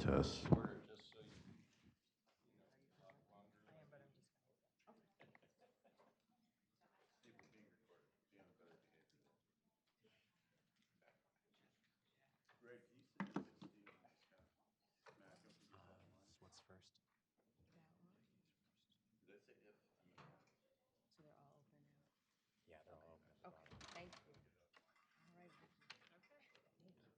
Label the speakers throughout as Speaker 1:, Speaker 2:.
Speaker 1: test.
Speaker 2: What's first?
Speaker 3: So they're all open now?
Speaker 2: Yeah, they're all open at the
Speaker 3: Okay,
Speaker 2: bottom.
Speaker 3: thank you. All right, Vicki. Thank you.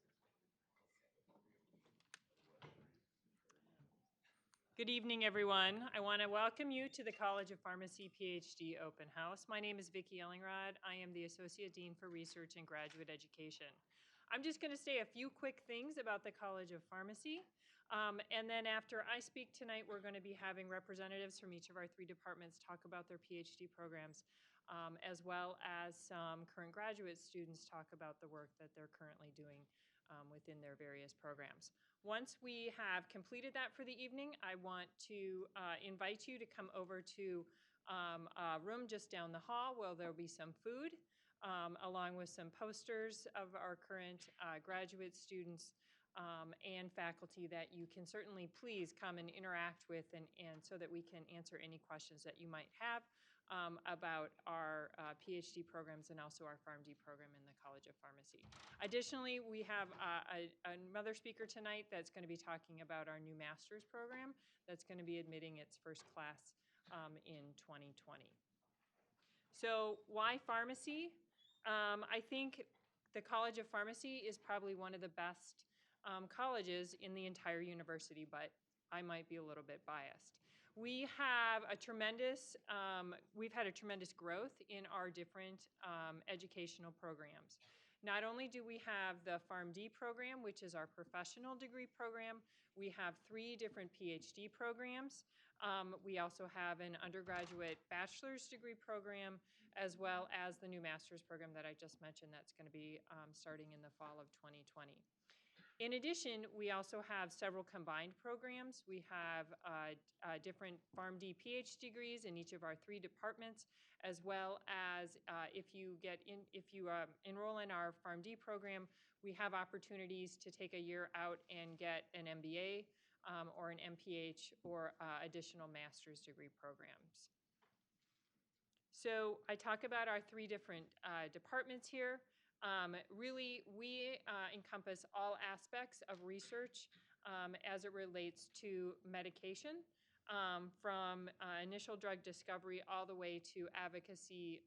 Speaker 4: Good evening, everyone. I want to welcome you to the College of Pharmacy PhD Open House. My name is Vicki Ellingrod. I am the Associate Dean for Research and Graduate Education. I'm just going to say a few quick things about the College of Pharmacy. And then after I speak tonight, we're going to be having representatives from each of our 3 departments talk about their PhD programs, as well as some current graduate students talk about the work that they're currently doing within their various programs. Once we have completed that for the evening, I want to invite you to come over to a room just down the hall where there'll be some food, along with some posters of our current graduate students and faculty that you can certainly please come and interact with, and so that we can answer any questions that you might have about our PhD programs and also our PharmD program in the College of Pharmacy. Additionally, we have another speaker tonight that's going to be talking about our new master's program that's going to be admitting its first class in 2020. So why pharmacy? I think the College of Pharmacy is probably one of the best colleges in the entire university, but I might be a little bit biased. We have a tremendous, we've had a tremendous growth in our different educational programs. Not only do we have the PharmD program, which is our professional degree program, we have 3 different PhD programs. We also have an undergraduate bachelor's degree program, as well as the new master's program that I just mentioned that's going to be starting in the fall of 2020. In addition, we also have several combined programs. We have different PharmD PhD degrees in each of our 3 departments, as well as if you enroll in our PharmD program, we have opportunities to take a year out and get an MBA or an MPH or additional master's degree programs. So I talk about our 3 different departments here. Really, we encompass all aspects of research as it relates to medication, from initial drug discovery all the way to advocacy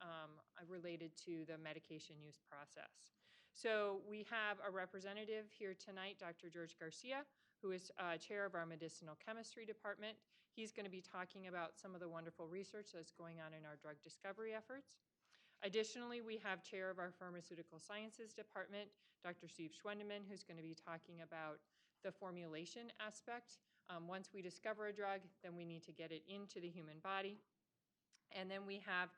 Speaker 4: related to the medication use process. So we have a representative here tonight, Dr. George Garcia, who is chair of our medicinal chemistry department. He's going to be talking about some of the wonderful research that's going on in our drug discovery efforts. Additionally, we have chair of our pharmaceutical sciences department, Dr. Steve Schwendeman, who's going to be talking about the formulation aspect. Once we discover a drug, then we need to get it into the human body. And then we have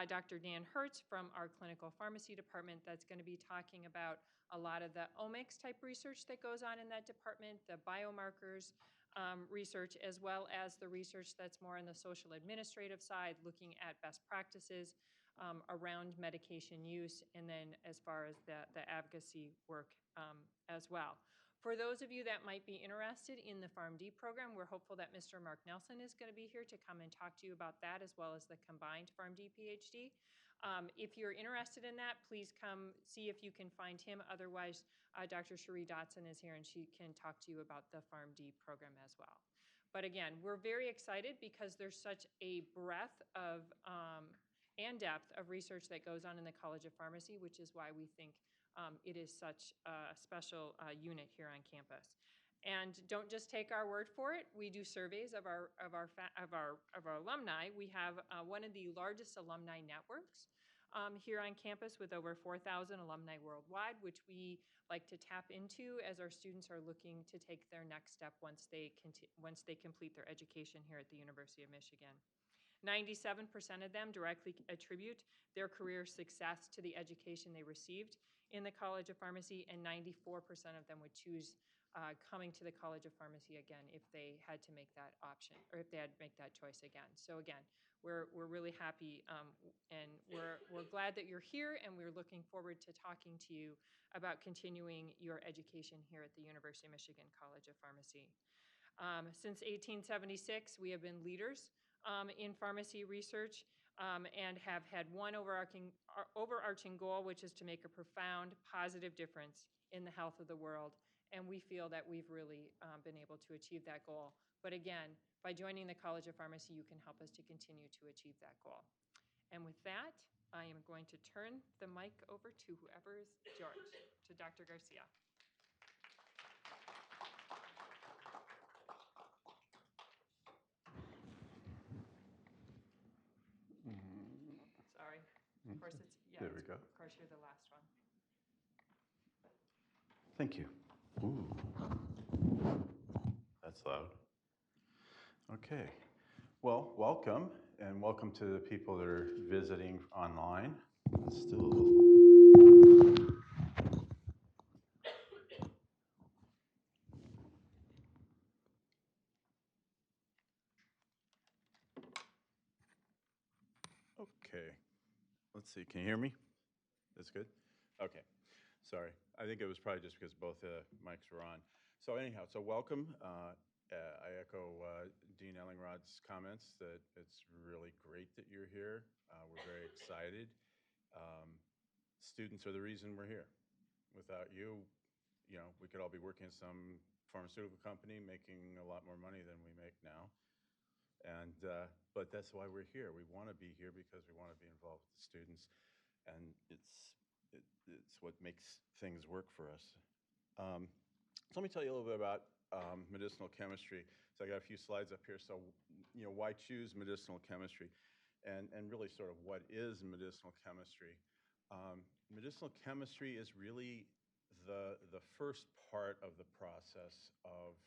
Speaker 4: Dr. Dan Hertz from our clinical pharmacy department that's going to be talking about a lot of the omics type research that goes on in that department, the biomarkers research, as well as the research that's more on the social administrative side, looking at best practices around medication use, and then as far as the advocacy work as well. For those of you that might be interested in the PharmD program, we're hopeful that Mr. Mark Nelson is going to be here to come and talk to you about that, as well as the combined PharmD PhD. If you're interested in that, please come see if you can find him. Otherwise, Dr. Cherie Dotson is here, and she can talk to you about the PharmD program as well. But again, we're very excited because there's such a breadth of and depth of research that goes on in the College of Pharmacy, which is why we think it is such a special unit here on campus. And don't just take our word for it. We do surveys of our alumni. We have one of the largest alumni networks here on campus with over 4,000 alumni worldwide, which we like to tap into as our students are looking to take their next step once they complete their education here at the University of Michigan. 97% of them directly attribute their career success to the education they received in the College of Pharmacy, and 94% of them would choose coming to the College of Pharmacy again if they had to make that option, or if they had to make that choice again. So again, we're really happy, and we're glad that you're here, and we're looking forward to talking to you about continuing your education here at the University of Michigan College of Pharmacy. Since 1876, we have been leaders in pharmacy research, and have had one overarching goal, which is to make a profound, positive difference in the health of the world. And we feel that we've really been able to achieve that goal. But again, by joining the College of Pharmacy, you can help us to continue to achieve that goal. And with that, I am going to turn the mic over to whoever is George, to Dr. Garcia. Sorry. Of course,
Speaker 1: There we go.
Speaker 4: Of course, you're the last one.
Speaker 1: Thank you. Ooh. That's loud. Okay. Well, welcome, and welcome to the people that are visiting online. It's still a little... Okay. Let's see. Can you hear me? That's good? Okay. Sorry. I think it was probably just because both mics were on. So anyhow, welcome. I echo Dean Ellingrod's comments that it's really great that you're here. We're very excited. Students are the reason we're here. Without you, we could all be working at some pharmaceutical company making a lot more money than we make now. And but that's why we're here. We want to be here because we want to be involved with the students, and it's what makes things work for us. So let me tell you a little bit about medicinal chemistry. So I got a few slides up here. So why choose medicinal chemistry, and really sort of what is medicinal chemistry? Medicinal chemistry is really the first part of the process of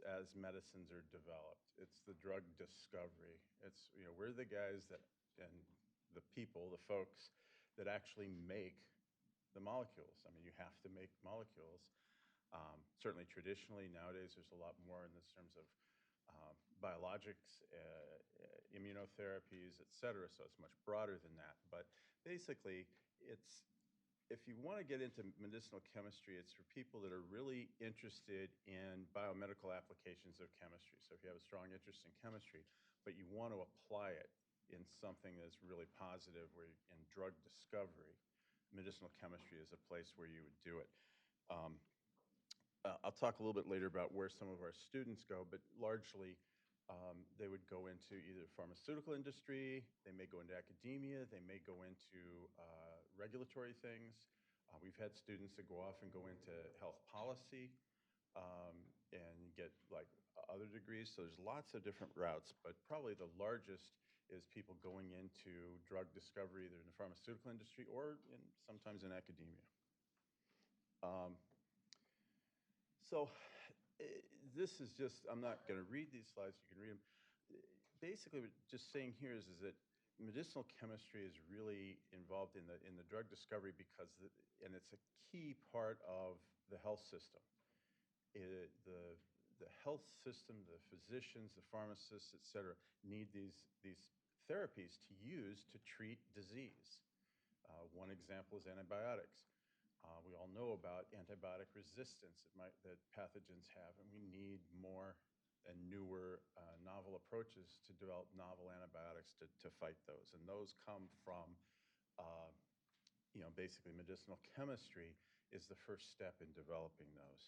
Speaker 1: as medicines are developed. It's the drug discovery. It's, we're the guys that, and the people, the folks that actually make the molecules. I mean, you have to make molecules. Certainly traditionally, nowadays, there's a lot more in terms of biologics, immunotherapies, et cetera, so it's much broader than that. But basically, if you want to get into medicinal chemistry, it's for people that are really interested in biomedical applications of chemistry. So if you have a strong interest in chemistry, but you want to apply it in something that's really positive, in drug discovery, medicinal chemistry is a place where you would do it. I'll talk a little bit later about where some of our students go, but largely they would go into either pharmaceutical industry, they may go into academia, they may go into regulatory things. We've had students that go off and go into health policy and get like other degrees. So there's lots of different routes, but probably the largest is people going into drug discovery, either in the pharmaceutical industry or sometimes in academia. So this is just, I'm not going to read these slides, you can read them. Basically, what just saying here is that medicinal chemistry is really involved in the drug discovery because, and it's a key part of the health system. The health system, the physicians, the pharmacists, et cetera, need these therapies to use to treat disease. One example is antibiotics. We all know about antibiotic resistance that pathogens have, and we need more and newer novel approaches to develop novel antibiotics to fight those. And those come from, basically medicinal chemistry is the first step in developing those.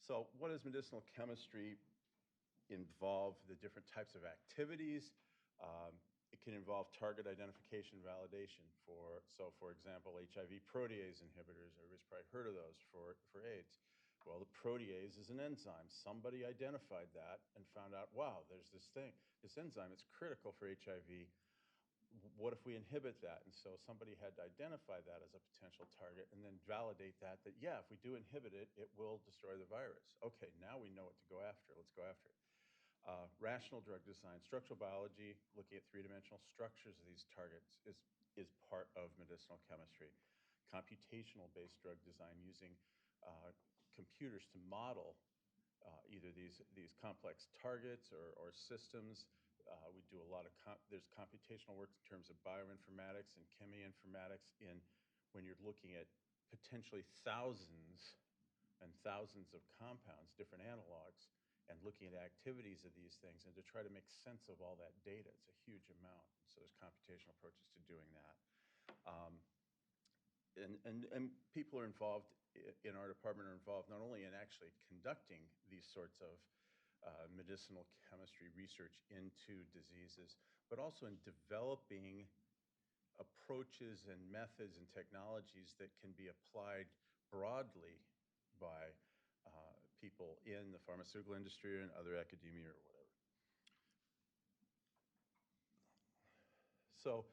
Speaker 1: So what does medicinal chemistry involve? The different types of activities. It can involve target identification and validation for example, HIV protease inhibitors. Everybody's probably heard of those for AIDS. Well, the protease is an enzyme. Somebody identified that and found out, wow, there's this enzyme, it's critical for HIV. What if we inhibit that? And so somebody had to identify that as a potential target and then validate that yeah, if we do inhibit it, it will destroy the virus. Okay, now we know what to go after. Let's go after it. Rational drug design, structural biology, looking at three-dimensional structures of these targets is part of medicinal chemistry. computational-based drug design using computers to model either these complex targets or systems. We do a lot of, there's computational work in terms of bioinformatics and cheminformatics when you're looking at potentially thousands and thousands of compounds, different analogs, and looking at activities of these things and to try to make sense of all that data. It's a huge amount. So there's computational approaches to doing that. And people are involved in our department are involved not only in actually conducting these sorts of medicinal chemistry research into diseases, but also in developing approaches and methods and technologies that can be applied broadly by people in the pharmaceutical industry and other academia or whatever. So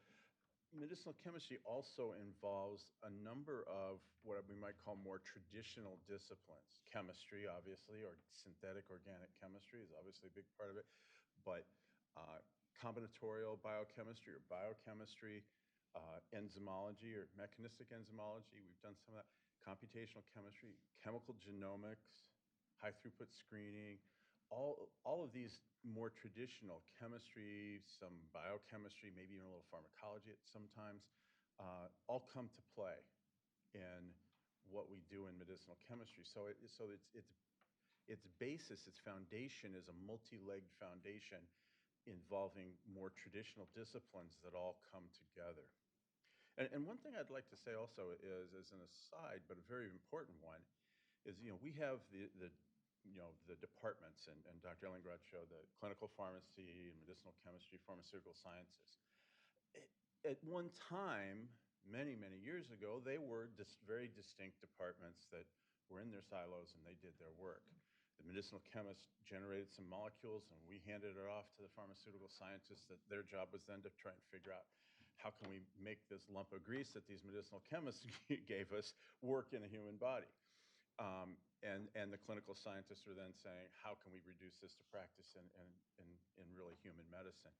Speaker 1: medicinal chemistry also involves a number of what we might call more traditional disciplines. Chemistry, obviously, or synthetic organic chemistry is obviously a big part of it, but combinatorial biochemistry or biochemistry, enzymology or mechanistic enzymology, we've done some of that, computational chemistry, chemical genomics, high throughput screening, all of these more traditional chemistry, some biochemistry, maybe even a little pharmacology at sometimes, all come to play in what we do in medicinal chemistry. So its basis, its foundation is a multi-legged foundation involving more traditional disciplines that all come together. And one thing I'd like to say also is, as an aside, but a very important one, is we have the departments, and Dr. Ellingrad showed the clinical pharmacy, medicinal chemistry, pharmaceutical sciences. At one time, many, many years ago, they were very distinct departments that were in their silos and they did their work. The medicinal chemist generated some molecules and we handed it off to the pharmaceutical scientists. That their job was then to try and figure out how can we make this lump of grease that these medicinal chemists gave us work in a human body. And the clinical scientists are then saying, how can we reduce this to practice in really human medicine?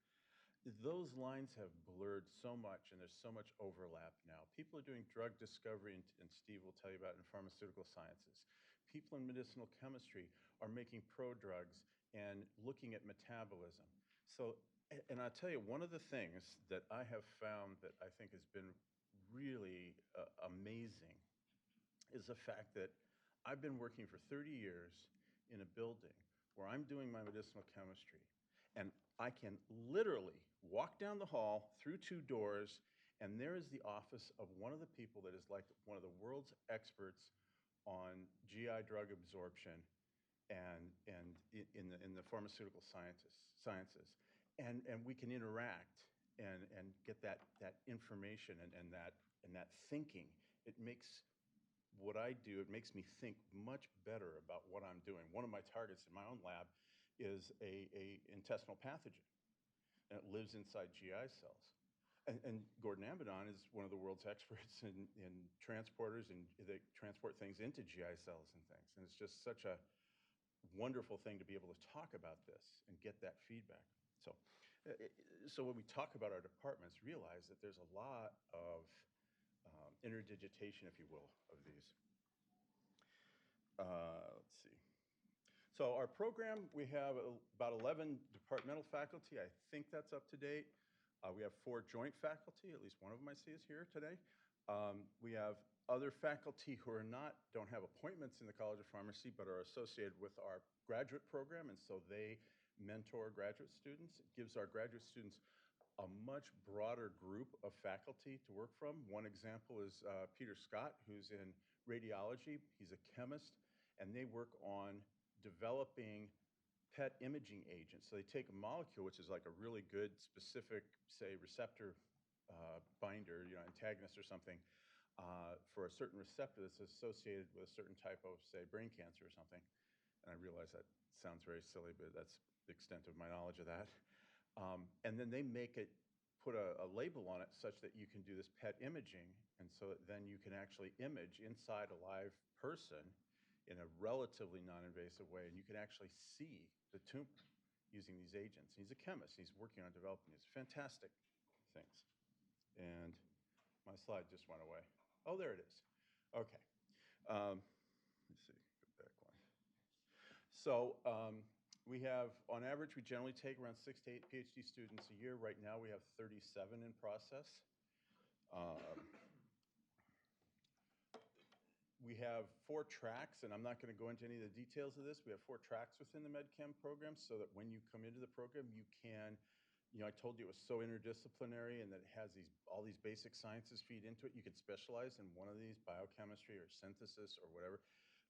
Speaker 1: Those lines have blurred so much, and there's so much overlap now. People are doing drug discovery, and Steve will tell you about it, in pharmaceutical sciences. People in medicinal chemistry are making prodrugs and looking at metabolism. So, and I'll tell you, one of the things that I have found that I think has been really amazing is the fact that I've been working for 30 years in a building where I'm doing my medicinal chemistry, and I can literally walk down the hall through 2 doors, and there is the office of one of the people that is like one of the world's experts on GI drug absorption and in the pharmaceutical sciences. And we can interact and get that information and that thinking. It makes what I do, it makes me think much better about what I'm doing. One of my targets in my own lab is a intestinal pathogen, and it lives inside GI cells. And Gordon Amidon is one of the world's experts in transporters, and they transport things into GI cells and things. And it's just such a wonderful thing to be able to talk about this and get that feedback. So when we talk about our departments, realize that there's a lot of interdigitation, if you will, of these. Let's see. So our program, we have about 11 departmental faculty. I think that's up to date. We have 4 joint faculty. At least one of them I see is here today. We have other faculty who don't have appointments in the College of Pharmacy, but are associated with our graduate program, and so they mentor graduate students. It gives our graduate students a much broader group of faculty to work from. One example is Peter Scott, who's in radiology. He's a chemist, and they work on developing PET imaging agents. So they take a molecule, which is like a really good specific, say, receptor binder, antagonist or something, for a certain receptor that's associated with a certain type of, say, brain cancer or something. And I realize that sounds very silly, but that's the extent of my knowledge of that. And then they put a label on it such that you can do this PET imaging, and so then you can actually image inside a live person in a relatively non-invasive way, and you can actually see the tumor using these agents. He's a chemist. He's working on developing these fantastic things. And my slide just went away. Oh, there it is. Okay. Let's see, go back one. So we have, on average, we generally take around 6 to 8 PhD students a year. Right now, we have 37 in process. We have 4 tracks, and I'm not going to go into any of the details of this. We have 4 tracks within the MedChem program so that when you come into the program, you can, I told you it was so interdisciplinary and that it has all these basic sciences feed into it. You could specialize in one of these, biochemistry or synthesis or whatever.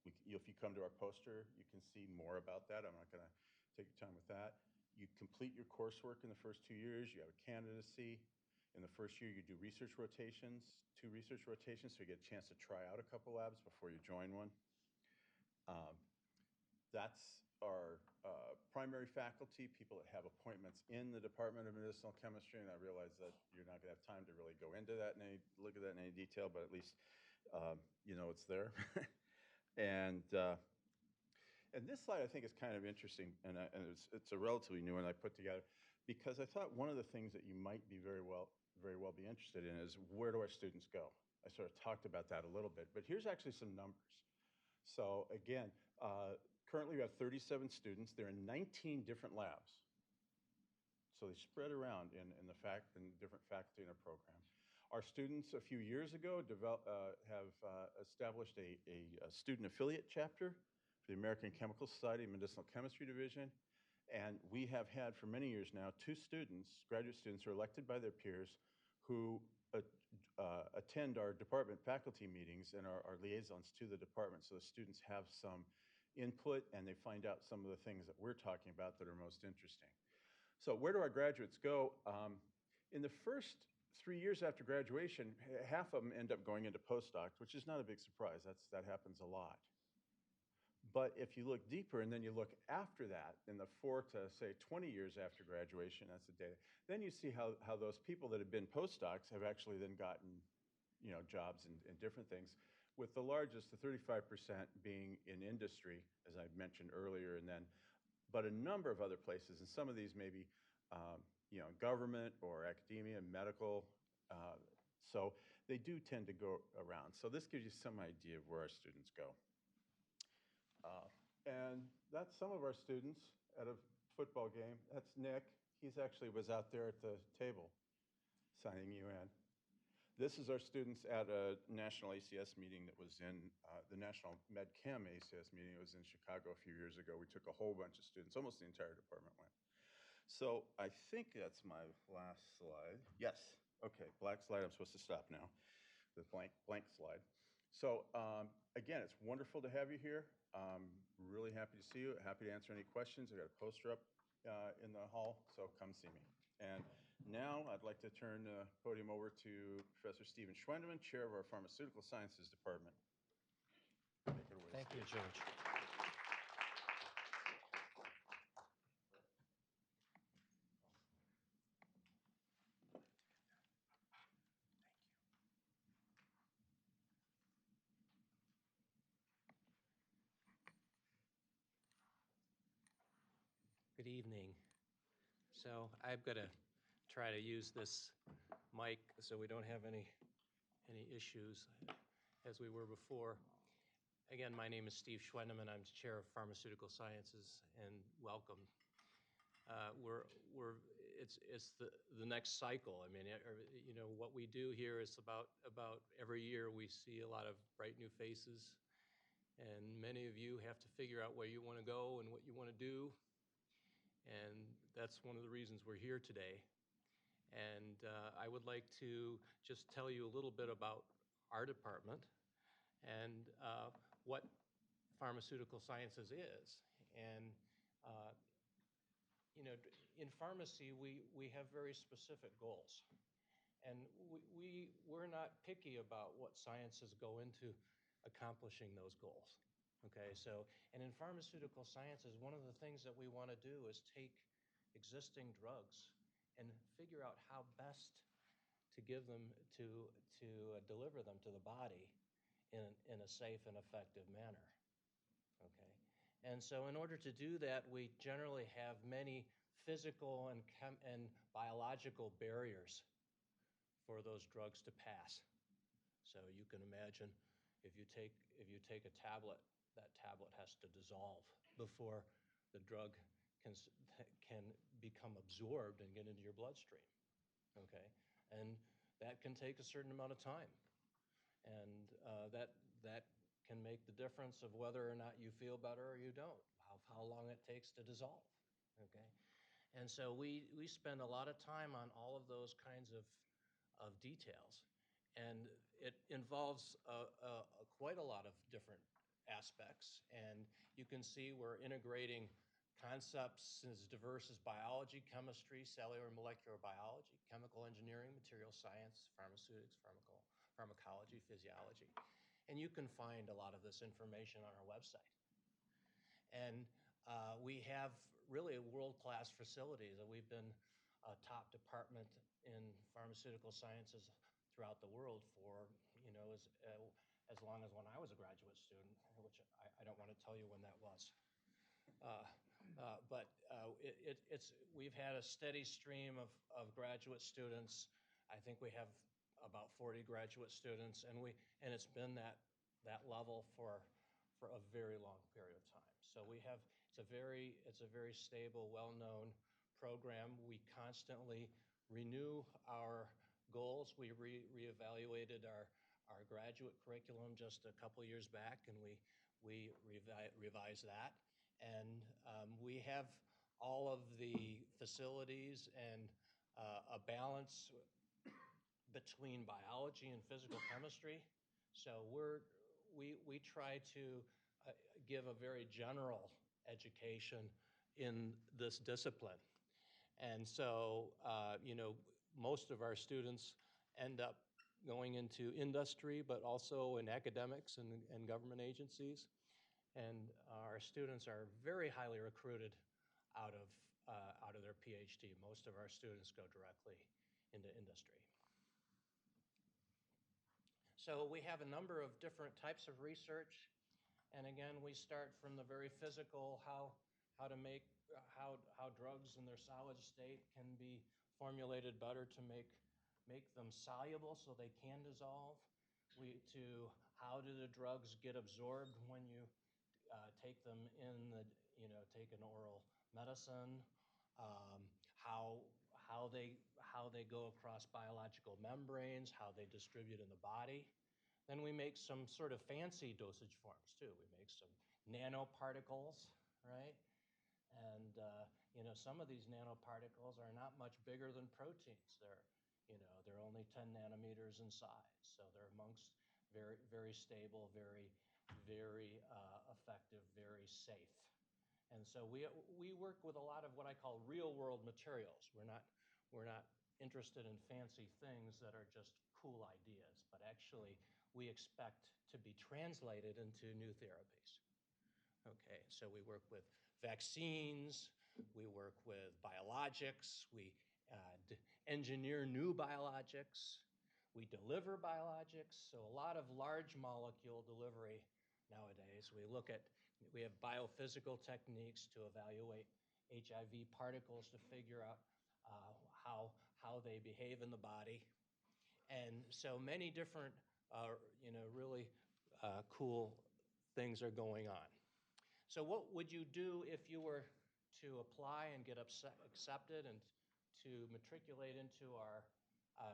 Speaker 1: If you come to our poster, you can see more about that. I'm not going to take your time with that. You complete your coursework in the first 2 years. You have a candidacy. In the first year, you do research rotations, 2 research rotations, so you get a chance to try out a couple labs before you join one. That's our primary faculty, people that have appointments in the Department of Medicinal Chemistry, and I realize that you're not going to have time to really go into that look at that in any detail, but at least you know it's there. And this slide I think is kind of interesting, and it's a relatively new one I put together because I thought one of the things that you might be very well be interested in is where do our students go? I sort of talked about that a little bit, but here's actually some numbers. So again, currently we have 37 students. They're in 19 different labs. So they spread around in different faculty in our program. Our students a few years ago have established a student affiliate chapter for the American Chemical Society Medicinal Chemistry Division. And we have had for many years now 2 students, graduate students, who are elected by their peers who attend our department faculty meetings and our liaisons to the department. So the students have some input and they find out some of the things that we're talking about that are most interesting. So where do our graduates go? In the first 3 years after graduation, half of them end up going into postdocs, which is not a big surprise. That happens a lot. But if you look deeper and then you look after that, in the 4 to say 20 years after graduation, that's the data, then you see how those people that have been postdocs have actually then gotten jobs in different things, with the largest, the 35% being in industry, as I mentioned earlier, but a number of other places, and some of these may be government or academia, medical, so they do tend to go around. So this gives you some idea of where our students go. And that's some of our students at a football game. That's Nick. He actually was out there at the table signing you in. This is our students at a national ACS meeting that was in, the National MedChem ACS meeting. It was in Chicago a few years ago. We took a whole bunch of students, almost the entire department went. So I think that's my last slide. Yes, okay, black slide. I'm supposed to stop now. The blank slide. So again, it's wonderful to have you here. Really happy to see you. Happy to answer any questions. I got a poster up in the hall, so come see me. And now I'd like to turn the podium over to Professor Steven Schwendeman, Chair of our Pharmaceutical Sciences Department. Take it away.
Speaker 2: Thank you, George. Good evening. So I'm going to try to use this mic so we don't have any issues as we were before. Again, my name is Steve Schwendeman. I'm Chair of Pharmaceutical Sciences, and welcome. It's the next cycle. I mean, what we do here is about every year we see a lot of bright new faces, and many of you have to figure out where you want to go and what you want to do. And that's one of the reasons we're here today. And I would like to just tell you a little bit about our department and what pharmaceutical sciences is. And in pharmacy, we have very specific goals. And we're not picky about what sciences go into accomplishing those goals. Okay, and in pharmaceutical sciences, one of the things that we want to do is take existing drugs and figure out how best to give them to deliver them to the body in a safe and effective manner. Okay, and so in order to do that, we generally have many physical and biological barriers for those drugs to pass. So you can imagine if you take a tablet, that tablet has to dissolve before the drug can become absorbed and get into your bloodstream. Okay, and that can take a certain amount of time, and that can make the difference of whether or not you feel better or you don't. How long it takes to dissolve. Okay, and so we spend a lot of time on all of those kinds of details. And it involves quite a lot of different aspects. And you can see we're integrating concepts as diverse as biology, chemistry, cellular and molecular biology, chemical engineering, material science, pharmaceutics, pharmacology, physiology. And you can find a lot of this information on our website. And we have really world-class facilities. We've been a top department in pharmaceutical sciences throughout the world for, as long as when I was a graduate student, which I don't want to tell you when that was. But we've had a steady stream of graduate students. I think we have about 40 graduate students, and it's been that level for a very long period of time. So it's a very stable, well-known program. We constantly renew our goals. We reevaluated our graduate curriculum just a couple years back, and we revised that. And we have all of the facilities and a balance between biology and physical chemistry. So we try to give a very general education in this discipline. And so, most of our students end up going into industry, but also in academics and government agencies. And our students are very highly recruited out of their PhD. Most of our students go directly into industry. So we have a number of different types of research. And again, we start from the very physical, how drugs in their solid state can be formulated better to make them soluble so they can dissolve. To how do the drugs get absorbed when you take them take an oral medicine, how they go across biological membranes, how they distribute in the body. Then we make some sort of fancy dosage forms too. We make some nanoparticles, right? And some of these nanoparticles are not much bigger than proteins. They're only 10 nanometers in size, so they're amongst very, very stable, very, very effective, very safe. And so we work with a lot of what I call real-world materials. We're not interested in fancy things that are just cool ideas, but actually we expect to be translated into new therapies. Okay, so we work with vaccines, we work with biologics, we engineer new biologics, we deliver biologics, so a lot of large molecule delivery nowadays. We have biophysical techniques to evaluate HIV particles to figure out how they behave in the body. And so many different, really cool things are going on. So what would you do if you were to apply and get accepted and to matriculate into our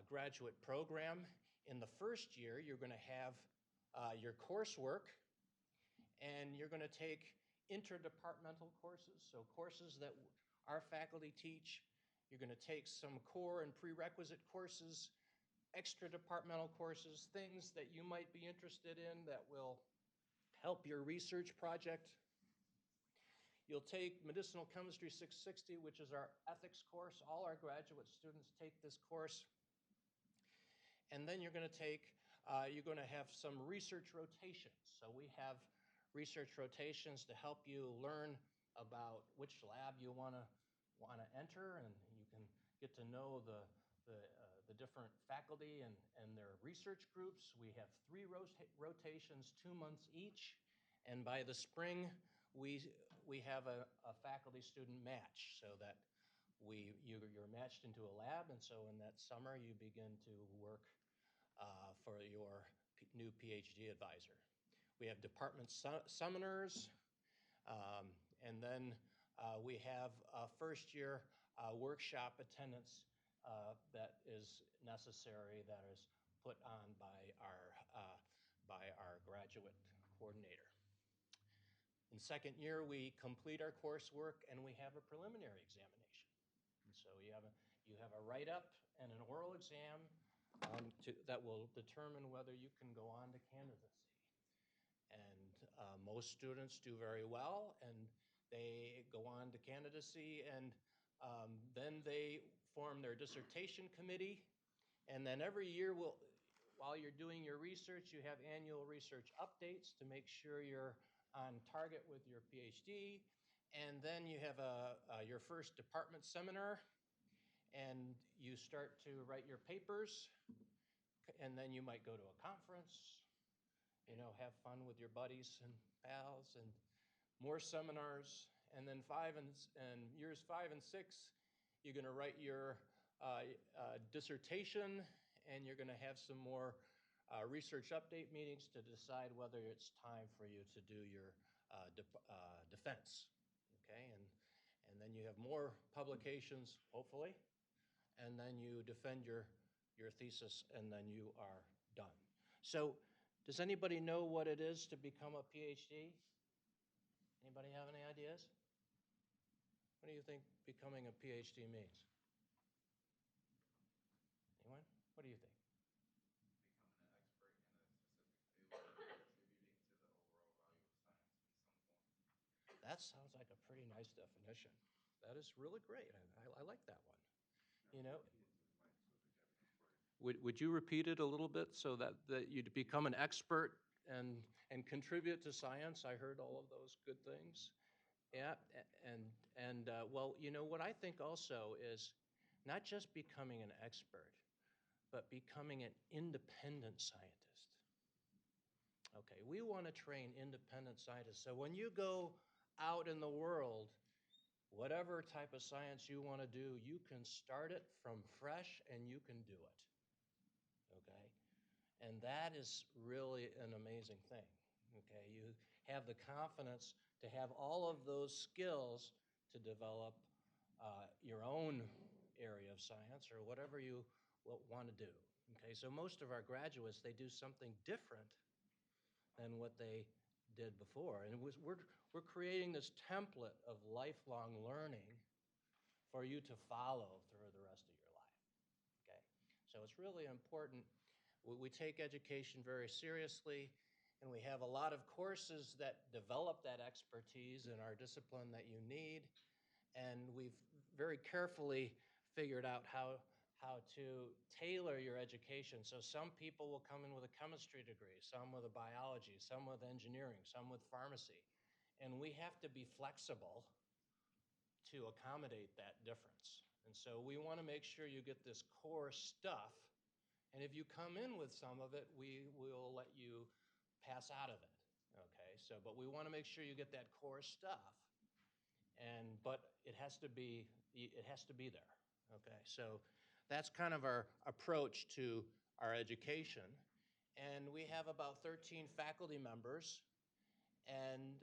Speaker 2: graduate program? In the first year, you're going to have your coursework, and you're going to take interdepartmental courses, so courses that our faculty teach. You're going to take some core and prerequisite courses, extra departmental courses, things that you might be interested in that will help your research project. You'll take Medicinal Chemistry 660, which is our ethics course. All our graduate students take this course. And then you're going to have some research rotations. So we have research rotations to help you learn about which lab you want to enter, and you can get to know the different faculty and their research groups. We have 3 rotations, 2 months each, and by the spring we have a faculty-student match, so that you're matched into a lab, and so in that summer you begin to work for your new PhD advisor. We have department seminars, and then we have first year workshop attendance that is necessary, that is put on by our graduate coordinator. In second year, we complete our coursework and we have a preliminary examination. And so you have a write-up and an oral exam that will determine whether you can go on to candidacy. And most students do very well, and they go on to candidacy, and then they form their dissertation committee. And then every year, while you're doing your research, you have annual research updates to make sure you're on target with your PhD. And then you have your first department seminar, and you start to write your papers, and then you might go to a conference, have fun with your buddies and pals, and more seminars. And then years 5 and 6, you're going to write your dissertation, and you're going to have some more research update meetings to decide whether it's time for you to do your defense. Okay, and then you have more publications, hopefully, and then you defend your thesis, and then you are done. So, does anybody know what it is to become a PhD? Anybody have any ideas? What do you think becoming a PhD means? Anyone? What do you think? That sounds like a pretty nice definition. That is really great. I like that one. Would you repeat it a little bit so that you'd become an expert and contribute to science? I heard all of those good things. Yeah, and well, what I think also is not just becoming an expert, but becoming an independent scientist. Okay, we want to train independent scientists. So when you go out in the world, whatever type of science you want to do, you can start it from fresh and you can do it. Okay? And that is really an amazing thing. Okay? You have the confidence to have all of those skills to develop your own area of science or whatever you want to do. Okay? So most of our graduates, they do something different than what they did before. And we're creating this template of lifelong learning for you to follow through the rest of your life. Okay? So it's really important. We take education very seriously, and we have a lot of courses that develop that expertise in our discipline that you need. And we've very carefully figured out how to tailor your education. So some people will come in with a chemistry degree, some with a biology, some with engineering, some with pharmacy. And we have to be flexible to accommodate that difference. And so we want to make sure you get this core stuff. And if you come in with some of it, we will let you pass out of it. Okay, but we want to make sure you get that core stuff. But it has to be there. Okay, so that's kind of our approach to our education. And we have about 13 faculty members, and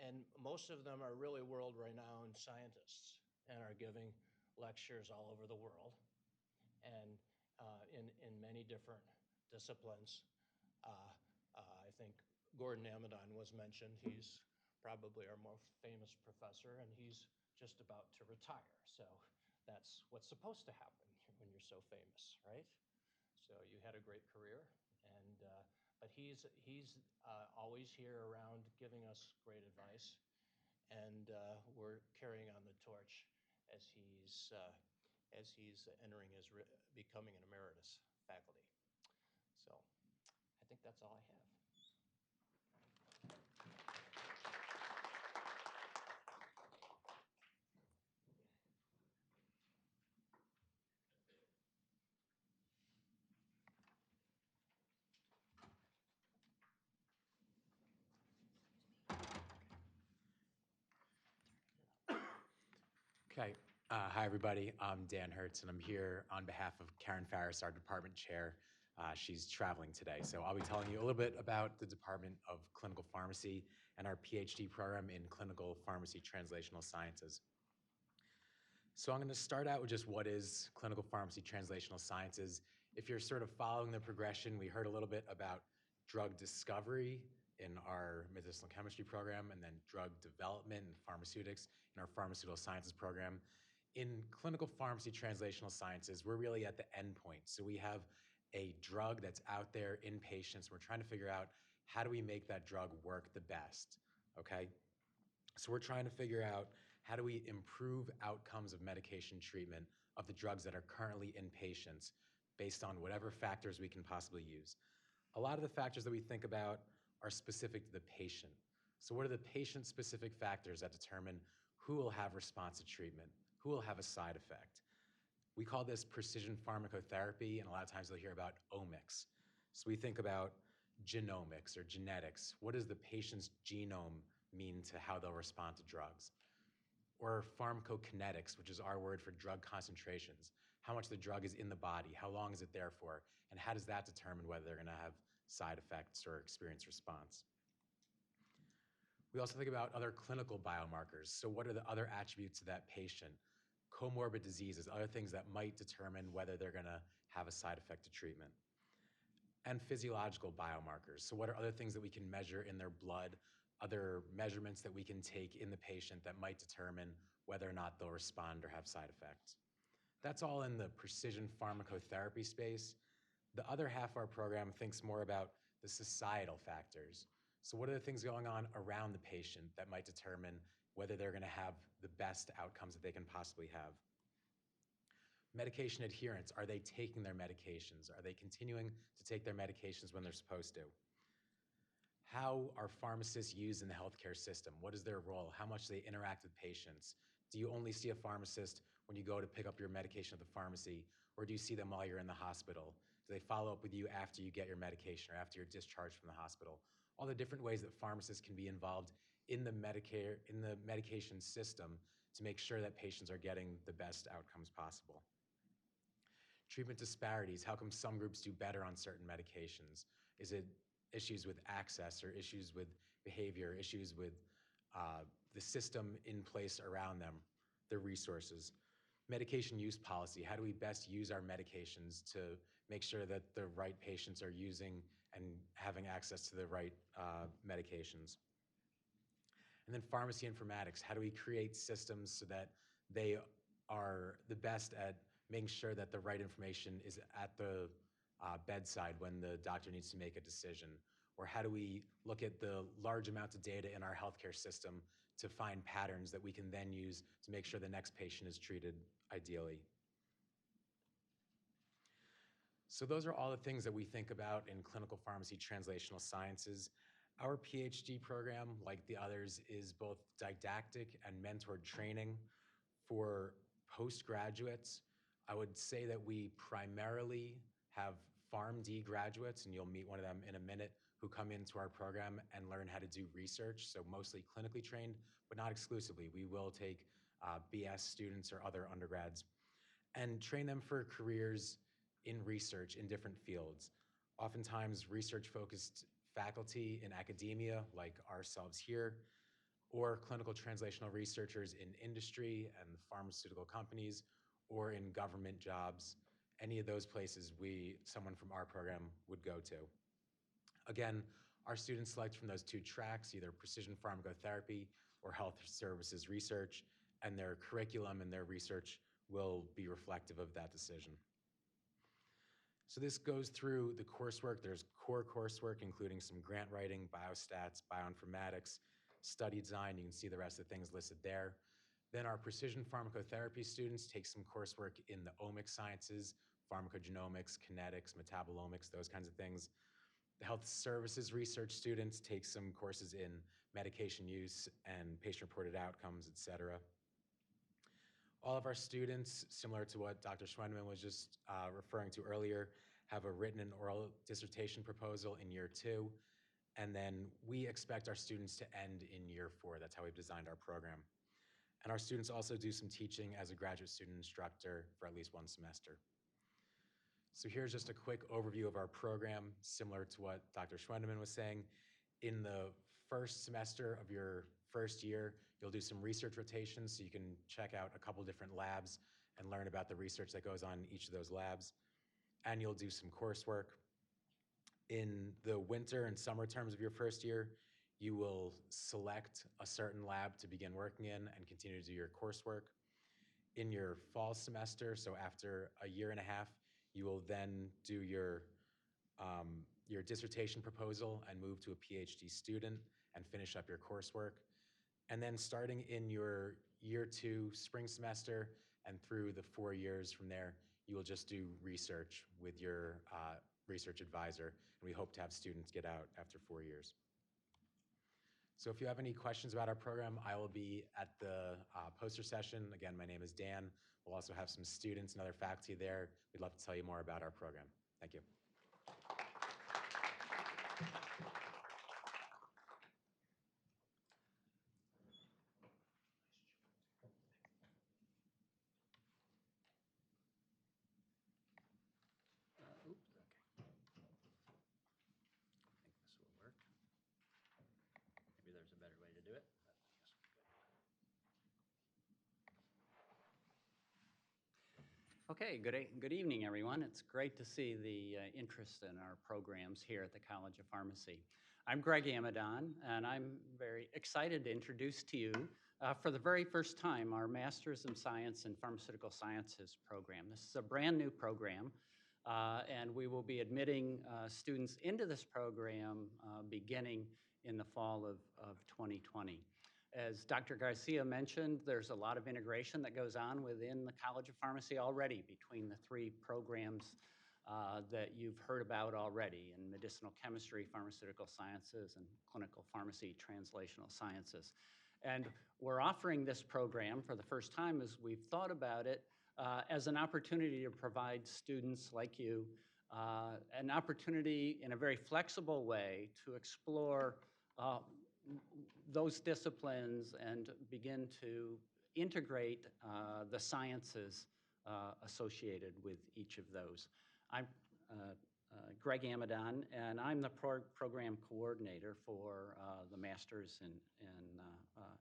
Speaker 2: and most of them are really world-renowned scientists and are giving lectures all over the world, and in many different disciplines. I think Gordon Amidon was mentioned. He's probably our most famous professor, and he's just about to retire. So that's what's supposed to happen when you're so famous, right? So you had a great career, and but he's always here around giving us great advice, and we're carrying on the torch as he's entering his becoming an emeritus faculty. So I think that's all I have.
Speaker 5: Okay. Hi, everybody. I'm Dan Hertz, and I'm here on behalf of Karen Farris, our department chair, She's traveling today. So I'll be telling you a little bit about the Department of Clinical Pharmacy and our PhD program in Clinical Pharmacy Translational Sciences. So I'm going to start out with just what is Clinical Pharmacy Translational Sciences. If you're sort of following the progression, we heard a little bit about drug discovery in our medicinal chemistry program, and then drug development and pharmaceutics in our pharmaceutical sciences program. In clinical pharmacy translational sciences, we're really at the end point. So we have a drug that's out there in patients. We're trying to figure out how do we make that drug work the best, okay? So we're trying to figure out how do we improve outcomes of medication treatment of the drugs that are currently in patients based on whatever factors we can possibly use. A lot of the factors that we think about are specific to the patient. So what are the patient-specific factors that determine who will have response to treatment, who will have a side effect? We call this precision pharmacotherapy, and a lot of times you'll hear about omics. So we think about genomics or genetics. What does the patient's genome mean to how they'll respond to drugs? Or pharmacokinetics, which is our word for drug concentrations. How much the drug is in the body, how long is it there for, and how does that determine whether they're gonna have side effects or experience response? We also think about other clinical biomarkers. So what are the other attributes of that patient? Comorbid diseases, other things that might determine whether they're gonna have a side effect to treatment. And physiological biomarkers. So what are other things that we can measure in their blood, other measurements that we can take in the patient that might determine whether or not they'll respond or have side effects. That's all in the precision pharmacotherapy space. The other half of our program thinks more about the societal factors. So what are the things going on around the patient that might determine whether they're gonna have the best outcomes that they can possibly have? Medication adherence, are they taking their medications? Are they continuing to take their medications when they're supposed to? How are pharmacists used in the healthcare system? What is their role? How much do they interact with patients? Do you only see a pharmacist when you go to pick up your medication at the pharmacy, or do you see them while you're in the hospital? Do they follow up with you after you get your medication or after you're discharged from the hospital? All the different ways that pharmacists can be involved in the medication system to make sure that patients are getting the best outcomes possible. Treatment disparities, how come some groups do better on certain medications? Is it issues with access or issues with behavior, issues with the system in place around them, their resources? Medication use policy, how do we best use our medications to make sure that the right patients are using and having access to the right medications? And then pharmacy informatics, how do we create systems so that they are the best at making sure that the right information is at the bedside when the doctor needs to make a decision? Or how do we look at the large amounts of data in our healthcare system to find patterns that we can then use to make sure the next patient is treated ideally? So those are all the things that we think about in clinical pharmacy translational sciences. Our PhD program, like the others, is both didactic and mentored training for postgraduates. I would say that we primarily have PharmD graduates, and you'll meet one of them in a minute, who come into our program and learn how to do research, so mostly clinically trained, but not exclusively. We will take BS students or other undergrads and train them for careers in research in different fields. Oftentimes research-focused faculty in academia, like ourselves here, or clinical translational researchers in industry and pharmaceutical companies, or in government jobs. Any of those places someone from our program would go to. Again, our students select from those two tracks, either precision pharmacotherapy or health services research, and their curriculum and their research will be reflective of that decision. So this goes through the coursework. There's core coursework, including some grant writing, biostats, bioinformatics, study design. You can see the rest of the things listed there. Then our precision pharmacotherapy students take some coursework in the omics sciences, pharmacogenomics, kinetics, metabolomics, those kinds of things. The health services research students take some courses in medication use and patient-reported outcomes, et cetera. All of our students, similar to what Dr. Schwendeman was just referring to earlier, have a written and oral dissertation proposal in year 2, and then we expect our students to end in year 4. That's how we've designed our program. And our students also do some teaching as a graduate student instructor for at least one semester. So here's just a quick overview of our program, similar to what Dr. Schwendeman was saying. In the first semester of your first year, you'll do some research rotations so you can check out a couple different labs and learn about the research that goes on in each of those labs. And you'll do some coursework. In the winter and summer terms of your first year, you will select a certain lab to begin working in and continue to do your coursework. In your fall semester, so after a year and a half, you will then do your dissertation proposal and move to a PhD student and finish up your coursework. And then starting in your year 2 spring semester and through the 4 years from there, you will just do research with your research advisor. And we hope to have students get out after 4 years. So if you have any questions about our program, I will be at the poster session. Again, my name is Dan. We'll also have some students and other faculty there. We'd love to tell you more about our program. Thank you.
Speaker 6: Oops, okay. I think this will work. Maybe there's a better way to do it. But I guess we're good. Okay, good evening, everyone. It's great to see the interest in our programs here at the College of Pharmacy. I'm Greg Amadon, and I'm very excited to introduce to you for the very first time our Master's in Science and Pharmaceutical Sciences program. This is a brand new program, and we will be admitting students into this program beginning in the fall of 2020. As Dr. Garcia mentioned, there's a lot of integration that goes on within the College of Pharmacy already between the 3 programs that you've heard about already in medicinal chemistry, pharmaceutical sciences, and clinical pharmacy translational sciences. And we're offering this program for the first time as we've thought about it as an opportunity to provide students like you an opportunity in a very flexible way to explore those disciplines and begin to integrate the sciences associated with each of those. I'm Greg Amadon, and I'm the program coordinator for the Master's in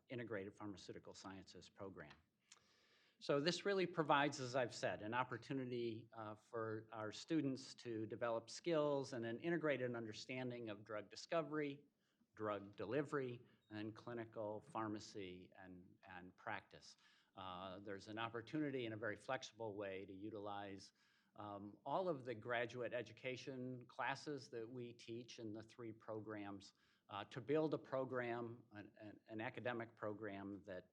Speaker 6: Integrated Pharmaceutical Sciences program. So this really provides, as I've said, an opportunity for our students to develop skills and an integrated understanding of drug discovery, drug delivery, and clinical pharmacy and practice. There's an opportunity in a very flexible way to utilize all of the graduate education classes that we teach in the 3 programs to build a program, an academic program that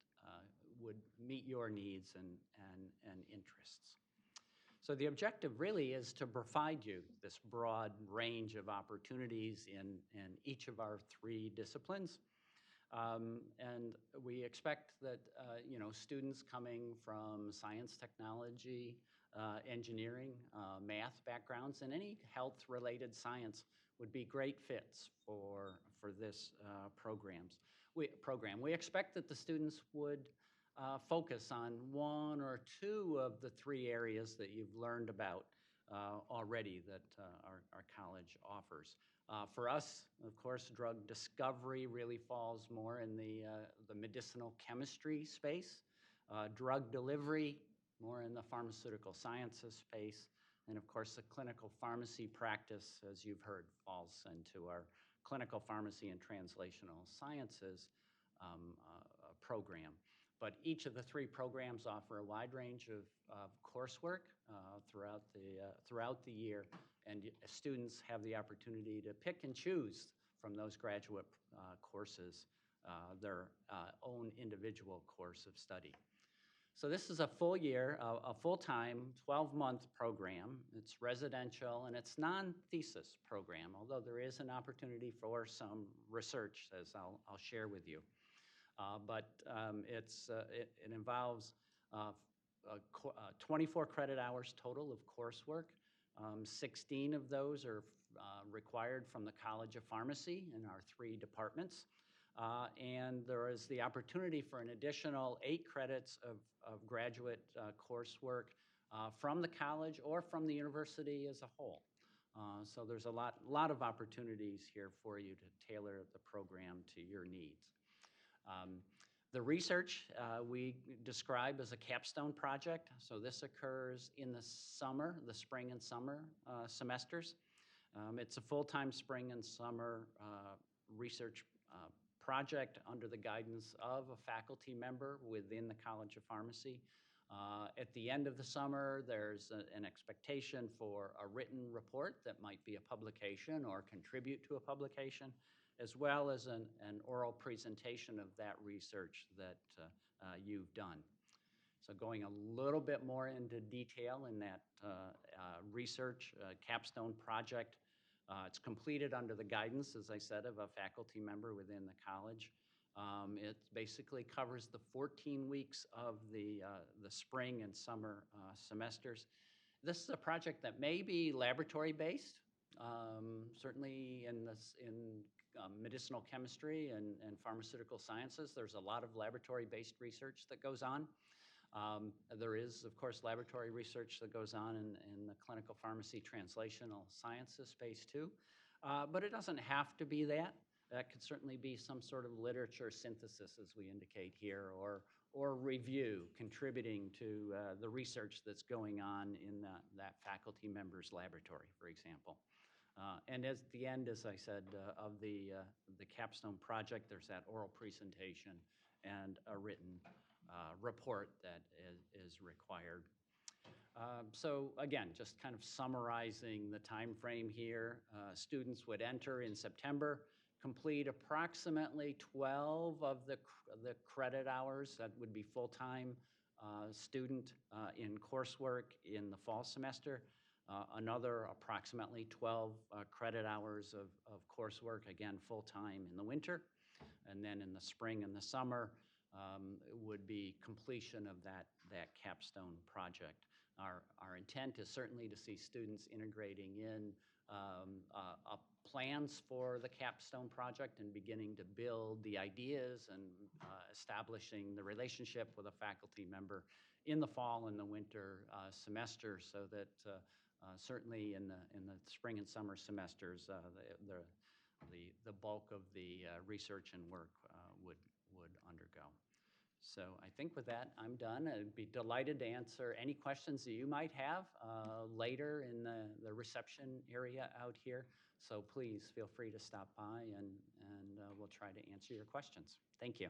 Speaker 6: would meet your needs and interests. So the objective really is to provide you this broad range of opportunities in each of our 3 disciplines. And we expect that students coming from science, technology, engineering, math backgrounds, and any health-related science would be great fits for this program. We expect that the students would focus on 1 or 2 of the 3 areas that you've learned about already that our college offers. For us, of course, drug discovery really falls more in the medicinal chemistry space, drug delivery more in the pharmaceutical sciences space, and of course the clinical pharmacy practice, as you've heard, falls into our clinical pharmacy and translational sciences program. But each of the 3 programs offer a wide range of coursework throughout the year, and students have the opportunity to pick and choose from those graduate courses their own individual course of study. So this is a full year, a full-time, 12-month program. It's residential, and it's non-thesis program, although there is an opportunity for some research, as I'll share with you. But it involves 24 credit hours total of coursework. 16 of those are required from the College of Pharmacy in our 3 departments. And there is the opportunity for an additional 8 credits of graduate coursework from the college or from the university as a whole. So there's a lot of opportunities here for you to tailor the program to your needs. The research we describe as a capstone project. So this occurs in the summer, the spring and summer semesters. It's a full-time spring and summer research project under the guidance of a faculty member within the College of Pharmacy. At the end of the summer, there's an expectation for a written report that might be a publication or contribute to a publication, as well as an oral presentation of that research that you've done. So going a little bit more into detail in that research capstone project, it's completed under the guidance, as I said, of a faculty member within the college. It basically covers the 14 weeks of the spring and summer semesters. This is a project that may be laboratory-based, certainly in medicinal chemistry and pharmaceutical sciences. There's a lot of laboratory-based research that goes on. There is, of course, laboratory research that goes on in the clinical pharmacy translational sciences space too. But it doesn't have to be that. That could certainly be some sort of literature synthesis, as we indicate here, or review, contributing to the research that's going on in that faculty member's laboratory, for example. And at the end, as I said, of the capstone project, there's that oral presentation and a written report that is required. So again, just kind of summarizing the time frame here, students would enter in September, complete approximately 12 of the credit hours. That would be full-time student in coursework in the fall semester. Another approximately 12 credit hours of coursework, again, full-time in the winter. And then in the spring and the summer would be completion of that capstone project. Our intent is certainly to see students integrating in plans for the capstone project and beginning to build the ideas and establishing the relationship with a faculty member in the fall and the winter semester, so that certainly in the spring and summer semesters, the bulk of the research and work would undergo. So I think with that, I'm done. I'd be delighted to answer any questions that you might have later in the reception area out here. So please feel free to stop by and we'll try to answer your questions. Thank you.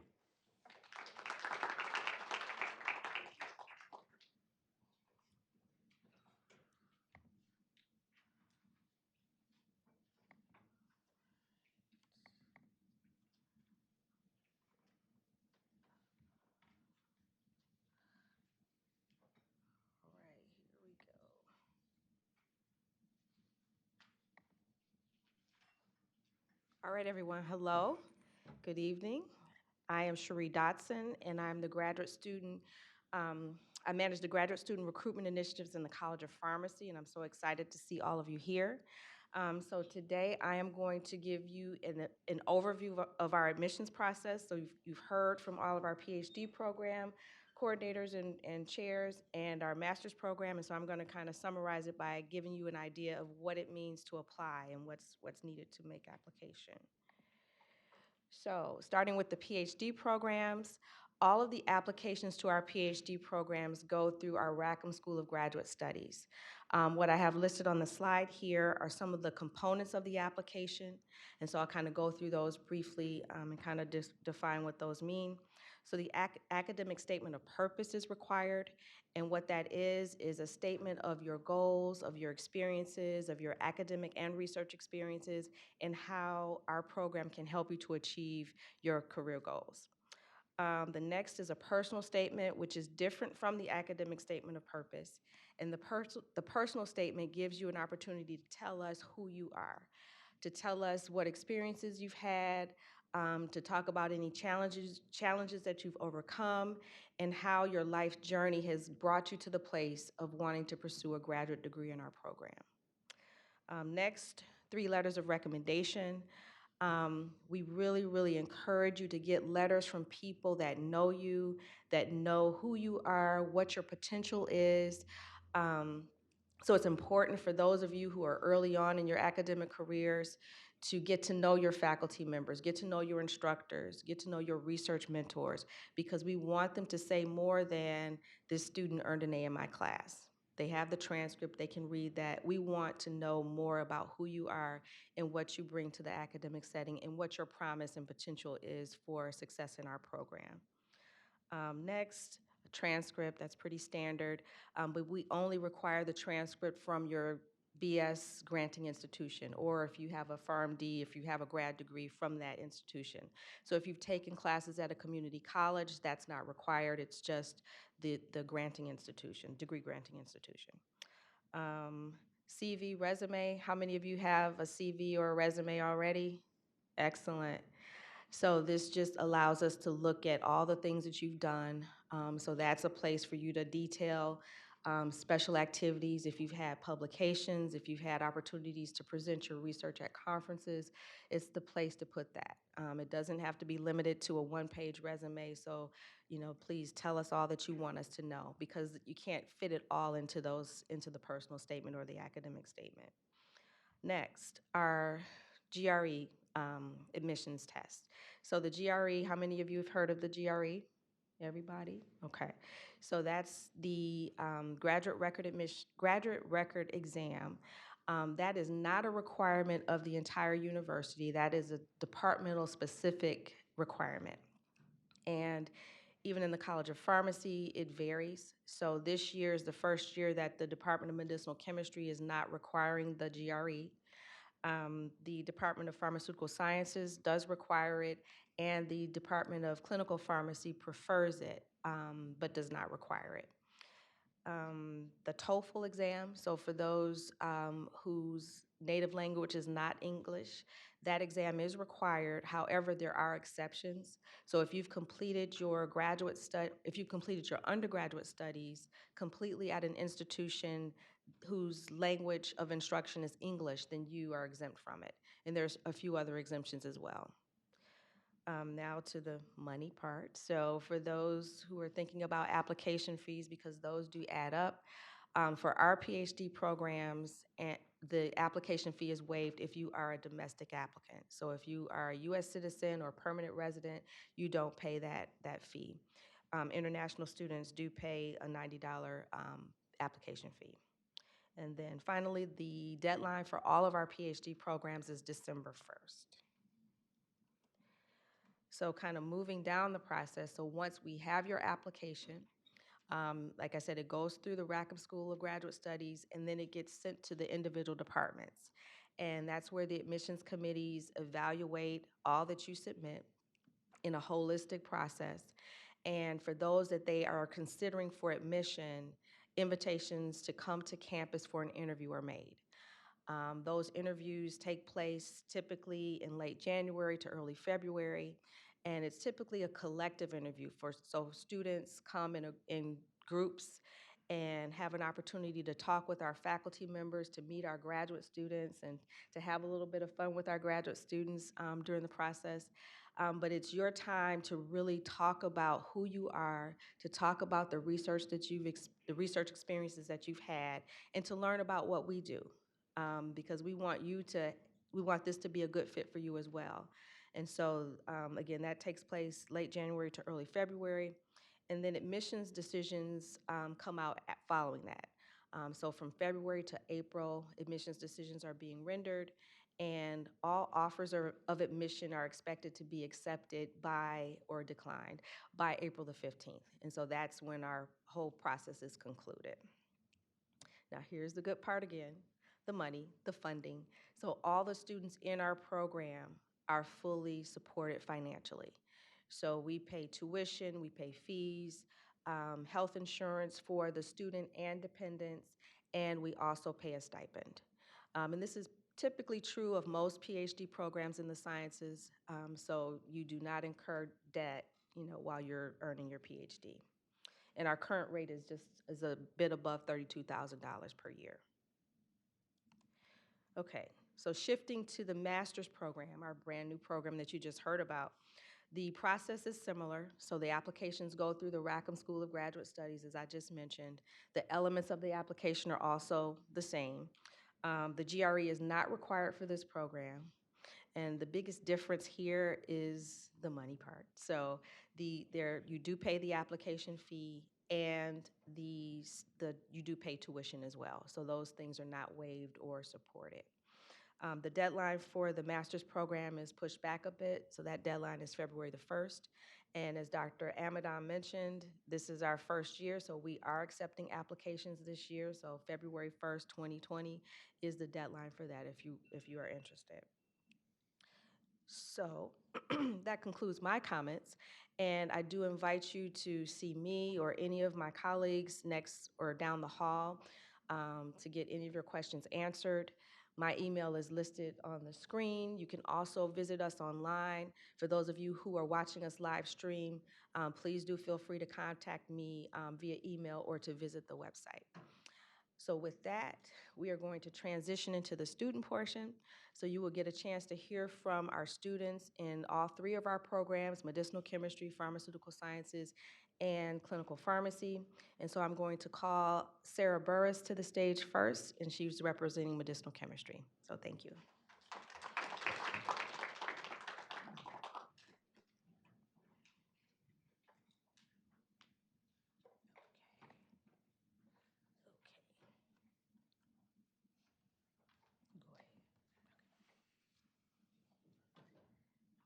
Speaker 3: All right, here we go. All right, everyone, hello. Good evening. I am Cherie Dotson, and I'm the graduate student. I manage the graduate student recruitment initiatives in the College of Pharmacy, and I'm so excited to see all of you here. So today I am going to give you an overview of our admissions process. So you've heard from all of our PhD program coordinators and chairs and our master's program, and so I'm going to kind of summarize it by giving you an idea of what it means to apply and what's needed to make application. So starting with the PhD programs, all of the applications to our PhD programs go through our Rackham School of Graduate Studies. What I have listed on the slide here are some of the components of the application, and so I'll kind of go through those briefly and kind of define what those mean. So the academic statement of purpose is required, and what that is a statement of your goals, of your experiences, of your academic and research experiences, and how our program can help you to achieve your career goals. The next is a personal statement, which is different from the academic statement of purpose. And the personal statement gives you an opportunity to tell us who you are, to tell us what experiences you've had, to talk about any challenges that you've overcome, and how your life journey has brought you to the place of wanting to pursue a graduate degree in our program. Next, 3 letters of recommendation. We really, really encourage you to get letters from people that know you, that know who you are, what your potential is, So it's important for those of you who are early on in your academic careers to get to know your faculty members, get to know your instructors, get to know your research mentors, because we want them to say more than this student earned an A in my class. They have the transcript, they can read that. We want to know more about who you are and what you bring to the academic setting and what your promise and potential is for success in our program. Next, a transcript, that's pretty standard, but we only require the transcript from your BS granting institution, or if you have a PharmD, if you have a grad degree from that institution. So if you've taken classes at a community college, that's not required, it's just the granting institution, degree granting institution. CV, resume, how many of you have a CV or a resume already? Excellent. So this just allows us to look at all the things that you've done. So that's a place for you to detail special activities, if you've had publications, if you've had opportunities to present your research at conferences, it's the place to put that. It doesn't have to be limited to a one-page resume, so please tell us all that you want us to know, because you can't fit it all into the personal statement or the academic statement. Next, our GRE admissions test. So the GRE, how many of you have heard of the GRE? Everybody? Okay. So that's the graduate record exam. That is not a requirement of the entire university. That is a departmental specific requirement. And even in the College of Pharmacy, it varies. So this year is the first year that the Department of Medicinal Chemistry is not requiring the GRE. The Department of Pharmaceutical Sciences does require it, and the Department of Clinical Pharmacy prefers it, but does not require it. The TOEFL exam, so for those whose native language is not English, that exam is required. However, there are exceptions. So if you've completed your undergraduate studies completely at an institution whose language of instruction is English, then you are exempt from it. And there's a few other exemptions as well. Now to the money part. So for those who are thinking about application fees, because those do add up, for our PhD programs, the application fee is waived if you are a domestic applicant. So if you are a U.S. citizen or permanent resident, you don't pay that fee. International students do pay a $90 application fee. And then finally, the deadline for all of our PhD programs is December 1st. So kind of moving down the process, so once we have your application, like I said, it goes through the Rackham School of Graduate Studies, and then it gets sent to the individual departments. And that's where the admissions committees evaluate all that you submit in a holistic process. And for those that they are considering for admission, invitations to come to campus for an interview are made. Those interviews take place typically in late January to early February, and it's typically a collective interview so students come in groups and have an opportunity to talk with our faculty members, to meet our graduate students, and to have a little bit of fun with our graduate students during the process. But it's your time to really talk about who you are, to talk about the research that the research experiences that you've had, and to learn about what we do. Because we want this to be a good fit for you as well. And so, again, that takes place late January to early February. And then admissions decisions come out following that. So from February to April, admissions decisions are being rendered, and all offers of admission are expected to be accepted by or declined by April the 15th. And so that's when our whole process is concluded. Now, here's the good part again. The money, the funding. So all the students in our program are fully supported financially. So we pay tuition, we pay fees, health insurance for the student and dependents, and we also pay a stipend. And this is typically true of most PhD programs in the sciences, so you do not incur debt, while you're earning your PhD. And our current rate is a bit above $32,000 per year. Okay, so shifting to the master's program, our brand new program that you just heard about. The process is similar, so the applications go through the Rackham School of Graduate Studies, as I just mentioned. The elements of the application are also the same. The GRE is not required for this program. And the biggest difference here is the money part. So you do pay the application fee and you do pay tuition as well. So those things are not waived or supported. The deadline for the master's program is pushed back a bit, so that deadline is February the 1st. And as Dr. Amadon mentioned, this is our first year, so we are accepting applications this year. So February 1st, 2020 is the deadline for that if you are interested. So that concludes my comments, and I do invite you to see me or any of my colleagues next or down the hall to get any of your questions answered. My email is listed on the screen. You can also visit us online. For those of you who are watching us live stream, please do feel free to contact me via email or to visit the website. So with that, we are going to transition into the student portion. So you will get a chance to hear from our students in all three of our programs: medicinal chemistry, pharmaceutical sciences, and clinical pharmacy. And so I'm going to call Sarah Burris to the stage first, and she's representing medicinal chemistry. So thank you.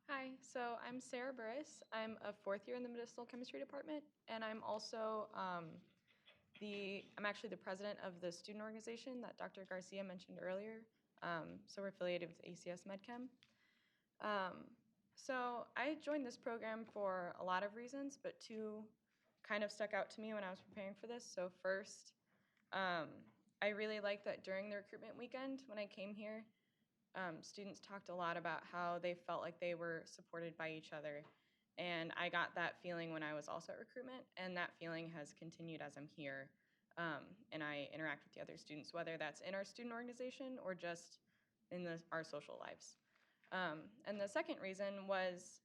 Speaker 7: Hi, so I'm Sarah Burris. I'm a fourth year in the medicinal chemistry department, and I'm also I'm actually the president of the student organization that Dr. Garcia mentioned earlier. So we're affiliated with ACS MedChem. So I joined this program for a lot of reasons, but two kind of stuck out to me when I was preparing for this. So first, I really liked that during the recruitment weekend when I came here, students talked a lot about how they felt like they were supported by each other. And I got that feeling when I was also at recruitment, and that feeling has continued as I'm here. And I interact with the other students, whether that's in our student organization or just in our social lives. And the second reason was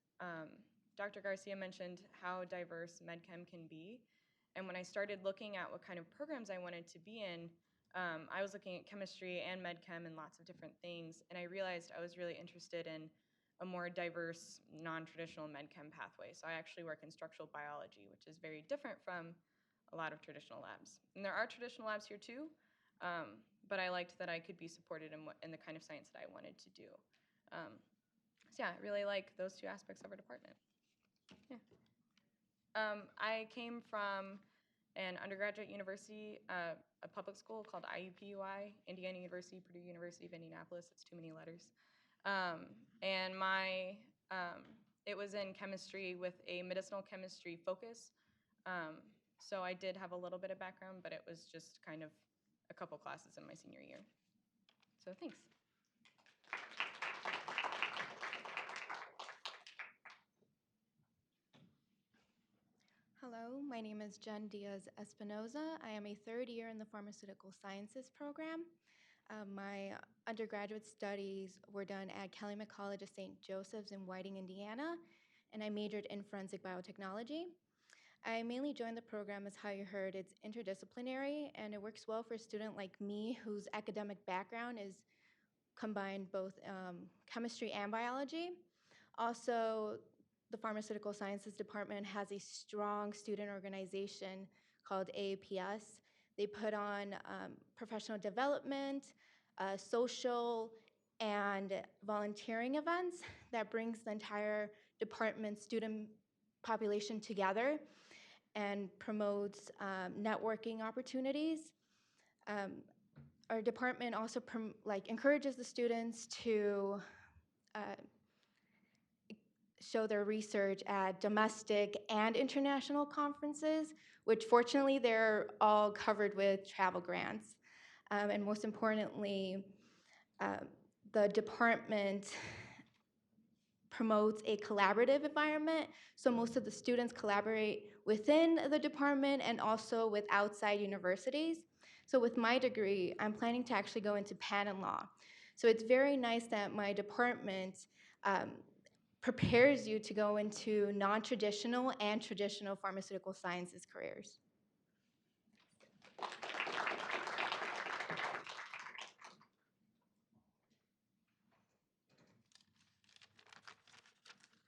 Speaker 7: Dr. Garcia mentioned how diverse MedChem can be. And when I started looking at what kind of programs I wanted to be in, I was looking at chemistry and medchem and lots of different things, and I realized I was really interested in a more diverse, non-traditional medchem pathway. So I actually work in structural biology, which is very different from a lot of traditional labs. And there are traditional labs here too, but I liked that I could be supported in the kind of science that I wanted to do. So yeah, I really like those two aspects of our department. Yeah. I came from an undergraduate university, a public school called IUPUI, Indiana University, Purdue University of Indianapolis. It's too many letters. And it was in chemistry with a medicinal chemistry focus. So I did have a little bit of background, but it was just kind of a couple classes in my senior year. So thanks.
Speaker 8: Hello, my name is Jen Diaz Espinoza. I am a third year in the pharmaceutical sciences program. My undergraduate studies were done at Calumet College of St. Joseph's in Whiting, Indiana, and I majored in forensic biotechnology. I mainly joined the program as how you heard, it's interdisciplinary, and it works well for a student like me whose academic background is combined both chemistry and biology. Also, the Pharmaceutical Sciences Department has a strong student organization called AAPS. They put on professional development, social, and volunteering events that brings the entire department student population together and promotes networking opportunities. Our department also encourages the students to show their research at domestic and international conferences, which fortunately they're all covered with travel grants. And most importantly, the department promotes a collaborative environment. So most of the students collaborate within the department and also with outside universities. So with my degree, I'm planning to actually go into patent law. So it's very nice that my department prepares you to go into non-traditional and traditional pharmaceutical sciences careers.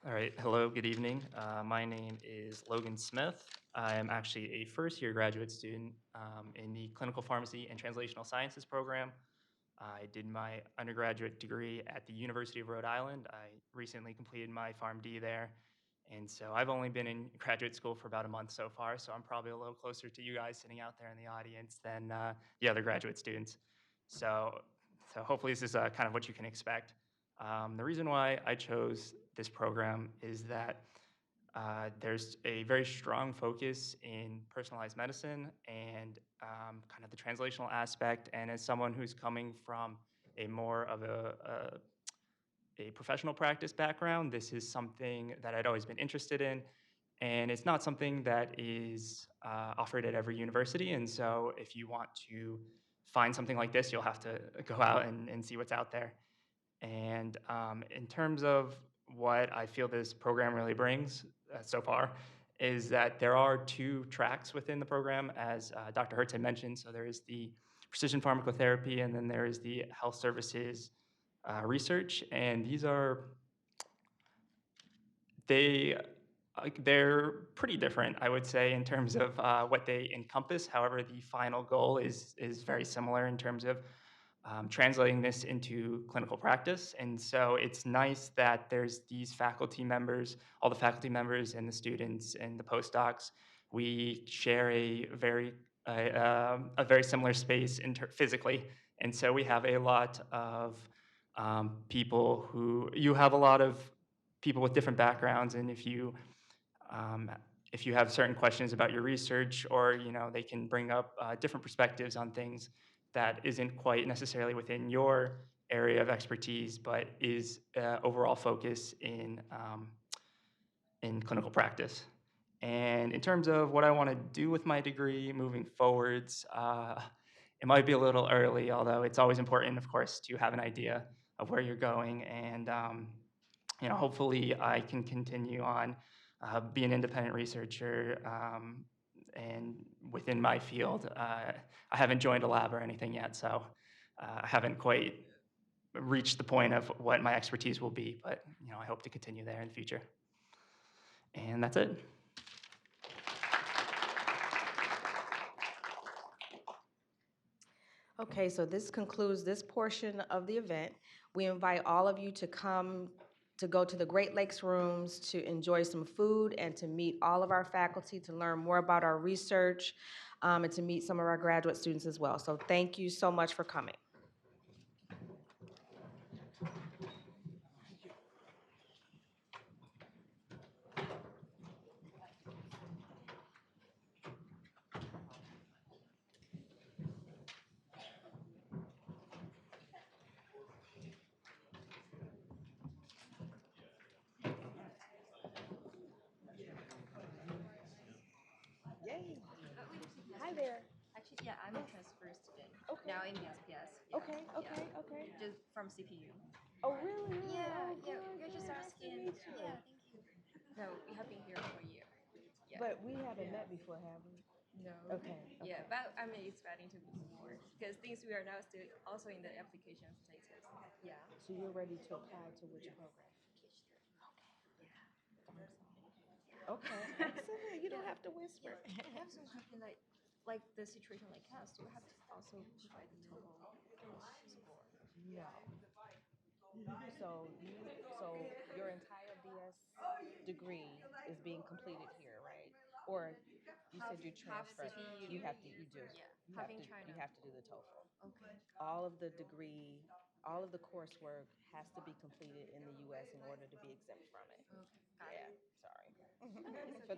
Speaker 9: All right, hello, good evening. My name is Logan Smith. I am actually a first-year graduate student in the Clinical Pharmacy and Translational Sciences program. I did my undergraduate degree at the University of Rhode Island. I recently completed my PharmD there. And so I've only been in graduate school for about a month so far, so I'm probably a little closer to you guys sitting out there in the audience than the other graduate students. So hopefully this is kind of what you can expect. The reason why I chose this program is that there's a very strong focus in personalized medicine and kind of the translational aspect. And as someone who's coming from a more of a professional practice background, this is something that I'd always been interested in. And it's not something that is offered at every university. And so if you want to find something like this, you'll have to go out and see what's out there. And in terms of what I feel this program really brings so far is that there are two tracks within the program, as Dr. Hertz had mentioned. So there is the precision pharmacotherapy, and then there is the health services research. And these are, they're pretty different, I would say, in terms of what they encompass. However, the final goal is very similar in terms of translating this into clinical practice. And so it's nice that there's these faculty members, all the faculty members and the students and the postdocs. We share a very similar space physically. And so we have a lot of people you have a lot of people with different backgrounds. And if you have certain questions about your research, or they can bring up different perspectives on things that isn't quite necessarily within your area of expertise, but is overall focus in clinical practice. And in terms of what I want to do with my degree moving forwards, it might be a little early, although it's always important, of course, to have an idea of where you're going. And hopefully I can continue on, be an independent researcher, and within my field. I haven't joined a lab or anything yet, so I haven't quite reached the point of what my expertise will be, but I hope to continue there in the future. And that's it.
Speaker 3: Okay, so this concludes this portion of the event. We invite all of you to come to go to the Great Lakes Rooms to enjoy some food and to meet all of our faculty, to learn more about our research, and to meet some of our graduate students as well. So thank you so much for coming. Yay. Hi there.
Speaker 10: Actually, yeah, I'm a transfer student.
Speaker 3: Okay.
Speaker 10: Now in SPS.
Speaker 3: Okay.
Speaker 10: Just from CPU.
Speaker 3: Oh, really?
Speaker 10: Yeah,
Speaker 3: Oh,
Speaker 10: yeah.
Speaker 3: good,
Speaker 10: We're just
Speaker 3: good.
Speaker 10: asking.
Speaker 3: Nice to meet you.
Speaker 10: Yeah, thank you. No, we have been here for a year. Yeah.
Speaker 3: But we haven't met before, have we?
Speaker 10: No.
Speaker 3: Okay.
Speaker 10: Yeah, but I'm expecting to meet more because things we are now still also in the application status. Yeah.
Speaker 3: So you're ready to apply to which program? Okay, excellent. You don't have to whisper.
Speaker 10: I have some question like the situation like us, do we have to also provide the total score?
Speaker 3: No. So your entire BS degree is being completed here, right? Or you said you transferred.
Speaker 10: CPU.
Speaker 3: You do.
Speaker 10: Yeah,
Speaker 3: You
Speaker 10: half in
Speaker 3: have to,
Speaker 10: China.
Speaker 3: you have to do the TOEFL.
Speaker 10: Okay.
Speaker 3: All of the degree, all of the coursework has to be completed in the U.S. in order to be exempt from it.
Speaker 10: Okay. Got it.
Speaker 3: Yeah, sorry.
Speaker 10: It's
Speaker 3: For